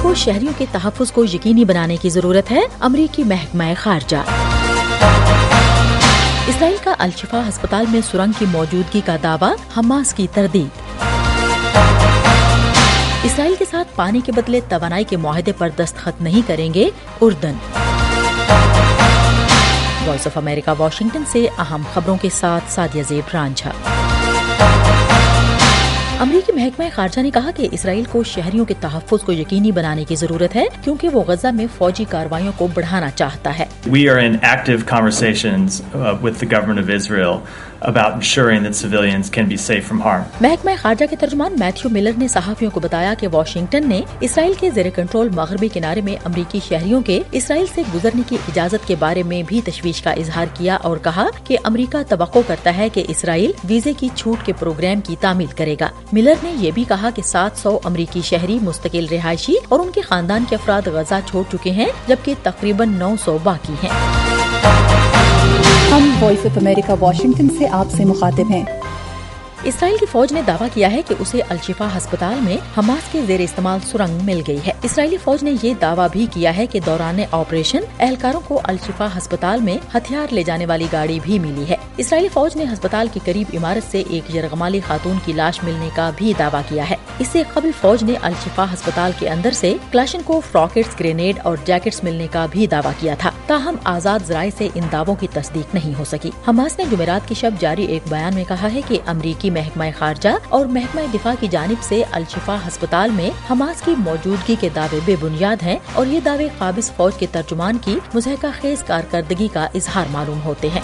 کو شہریوں کے تحفظ کو یقینی بنانے کی ضرورت ہے، امریکی محکمہ خارجہ۔ اسرائیل کا الشفا ہسپتال میں سرنگ کی موجودگی کا دعویٰ، حماس کی تردید۔ اسرائیل کے ساتھ پانی کے بدلے توانائی کے معاہدے پر دستخط نہیں کریں گے اردن۔ وائس آف امریکہ واشنگٹن سے اہم خبروں کے ساتھ سعدیہ زیب رانجھا۔ امریکی محکمہ خارجہ نے کہا کہ اسرائیل کو شہریوں کے تحفظ کو یقینی بنانے کی ضرورت ہے کیونکہ وہ غزہ میں فوجی کارروائیوں کو بڑھانا چاہتا ہے۔ We are in active conversations with the government of Israel about ensuring that civilians can be safe from harm. محکمہ خارجہ کے ترجمان میتھیو ملر نے صحافیوں کو بتایا کہ واشنگٹن نے اسرائیل کے زیر کنٹرول مغربی کنارے میں امریکی شہریوں کے اسرائیل سے گزرنے کی اجازت کے بارے میں بھی تشویش کا اظہار کیا اور کہا کہ امریکہ توقع کرتا ہے کہ اسرائیل ویزے کی چھوٹ کے پروگرام کی تعمیل کرے گا۔ ملر نے یہ بھی کہا کہ 700 امریکی شہری مستقل رہائشی اور ان کے خاندان کے افراد غزہ چھوڑ چکے ہیں جبکہ تقریباً 900 باقی ہیں۔ ہم وائس آف امریکہ واشنگٹن سے آپ سے مخاطب ہیں۔ اسرائیل کی فوج نے دعویٰ کیا ہے کہ اسے الشفا ہسپتال میں حماس کے زیر استعمال سرنگ مل گئی ہے۔ اسرائیلی فوج نے یہ دعویٰ بھی کیا ہے کہ دوران آپریشن اہلکاروں کو الشفا ہسپتال میں ہتھیار لے جانے والی گاڑی بھی ملی ہے۔ اسرائیلی فوج نے ہسپتال کے قریب عمارت سے ایک یرغمالی خاتون کی لاش ملنے کا بھی دعویٰ کیا ہے۔ اس سے قبل فوج نے الشفا ہسپتال کے اندر سے کلاشنکوف راکٹس، گرینیڈ اور جیکٹس ملنے کا بھی دعویٰ کیا تھا، تاہم آزاد ذرائع سے ان دعووں کی تصدیق نہیں ہو سکی۔ حماس نے جمعرات کی شب جاری ایک بیان میں کہا ہے کہ امریکی محکمہ خارجہ اور محکمہ دفاع کی جانب سے الشفا ہسپتال میں حماس کی موجودگی کے دعوے بے بنیاد ہیں اور یہ دعوے قابض فوج کے ترجمان کی مضحکہ خیز کارکردگی کا اظہار معلوم ہوتے ہیں۔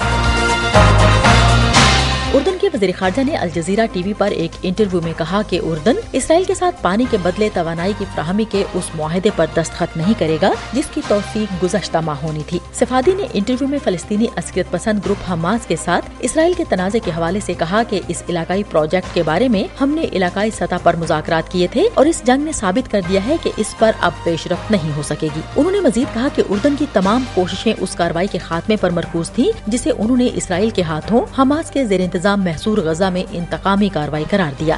اردن کے وزیر خارجہ نے الجزیرہ ٹی وی پر ایک انٹرویو میں کہا کہ اردن اسرائیل کے ساتھ پانی کے بدلے توانائی کی فراہمی کے اس معاہدے پر دستخط نہیں کرے گا جس کی توثیق گزشتہ ماہ ہونی تھی۔ سفادی نے انٹرویو میں فلسطینی عسکریت پسند گروپ حماس کے ساتھ اسرائیل کے تنازع کے حوالے سے کہا کہ اس علاقائی پروجیکٹ کے بارے میں ہم نے علاقائی سطح پر مذاکرات کیے تھے اور اس جنگ نے ثابت کر دیا ہے کہ اس پر اب پیش رفت نہیں ہو سکے گی۔ انہوں نے مزید کہا کہ اردن کی تمام کوششیں اس کارروائی کے خاتمے پر مرکوز تھیں جسے انہوں نے اسرائیل کے ہاتھوں حماس کے زیر انتظام محصور غزہ میں انتقامی کارروائی قرار دیا۔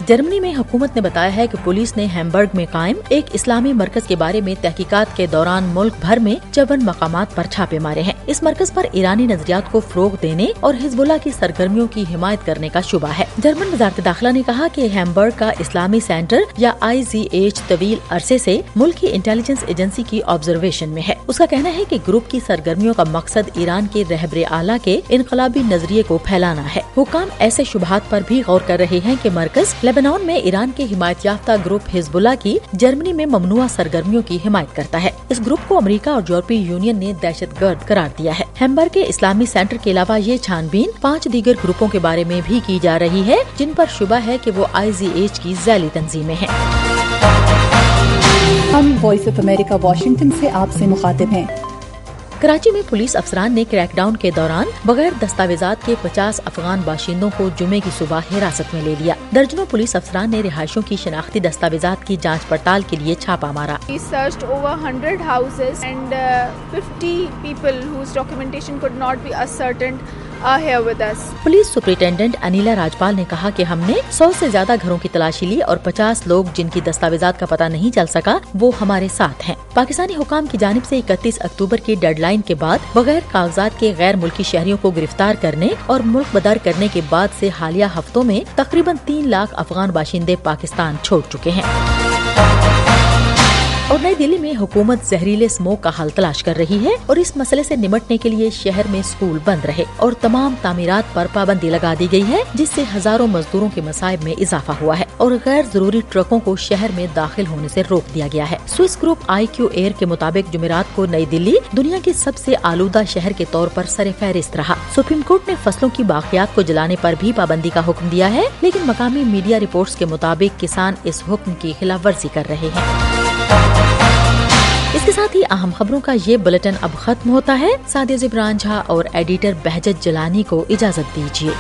جرمنی میں حکومت نے بتایا ہے کہ پولیس نے ہیمبرگ میں قائم ایک اسلامی مرکز کے بارے میں تحقیقات کے دوران ملک بھر میں 54 مقامات پر چھاپے مارے ہیں۔ اس مرکز پر ایرانی نظریات کو فروغ دینے اور حزب اللہ کی سرگرمیوں کی حمایت کرنے کا شبہ ہے۔ جرمن وزارت داخلہ نے کہا کہ ہیمبرگ کا اسلامی سینٹر یا ICH طویل عرصے سے ملک کی انٹیلیجنس ایجنسی کی آبزرویشن میں ہے۔ اس کا کہنا ہے کہ گروپ کی سرگرمیوں کا مقصد ایران کے رہبر اعلیٰ کے انقلابی نظریے کو پھیلانا ہے۔ حکام ایسے شبہات پر بھی غور کر رہے ہیں کہ مرکز لبنان میں ایران کے حمایت یافتہ گروپ حزب اللہ کی جرمنی میں ممنوعہ سرگرمیوں کی حمایت کرتا ہے۔ اس گروپ کو امریکہ اور یورپی یونین نے دہشت گرد قرار دیا ہے۔ ہیمبرگ کے اسلامی سینٹر کے علاوہ یہ چھان بین 5 دیگر گروپوں کے بارے میں بھی کی جا رہی ہے جن پر شبہ ہے کہ وہ ICH کی ذیلی تنظیمیں ہیں۔ ہم وائس آف امریکہ واشنگٹن سے آپ سے مخاطب ہیں۔ کراچی میں پولیس افسران نے کریک ڈاؤن کے دوران بغیر دستاویزات کے 50 افغان باشندوں کو جمعے کی صبح حراست میں لے لیا۔ درجنوں پولیس افسران نے رہائشیوں کی شناختی دستاویزات کی جانچ پڑتال کے لیے چھاپہ مارا۔ We searched over 100 houses and 50 people whose documentation could not be ascertained are here with us. Police superintendent Anila Rajpal نے کہا کہ ہم نے 100 سے زیادہ گھروں کی تلاشی لی اور 50 لوگ جن کی دستاویزات کا پتہ نہیں چل سکا وہ ہمارے ساتھ ہیں۔ پاکستانی حکام کی جانب سے 31 اکتوبر کی ڈیڈ لائن کے بعد بغیر کاغذات کے غیر ملکی شہریوں کو گرفتار کرنے اور ملک بدر کرنے کے بعد سے حالیہ ہفتوں میں تقریباً 3 لاکھ افغان باشندے پاکستان چھوڑ چکے ہیں۔ اور نئی دلی میں حکومت زہریلے اسموگ کا حل تلاش کر رہی ہے اور اس مسئلے سے نمٹنے کے لیے شہر میں اسکول بند رہے اور تمام تعمیرات پر پابندی لگا دی گئی ہے جس سے ہزاروں مزدوروں کے مصائب میں اضافہ ہوا ہے اور غیر ضروری ٹرکوں کو شہر میں داخل ہونے سے روک دیا گیا ہے۔ سوئس گروپ IQ ایئر کے مطابق جمعرات کو نئی دلی دنیا کے سب سے آلودہ شہر کے طور پر سر فہرست رہا۔ سپریم کورٹ نے فصلوں کی باقیات کو جلانے پر بھی پابندی کا حکم دیا ہے لیکن مقامی میڈیا رپورٹس کے مطابق کسان اس حکم کی خلاف ورزی کر رہے ہیں۔ اس کے ساتھ ہی اہم خبروں کا یہ بلٹن اب ختم ہوتا ہے۔ سعدیہ زیب رانجھا اور ایڈیٹر بہجت جلانی کو اجازت دیجیے۔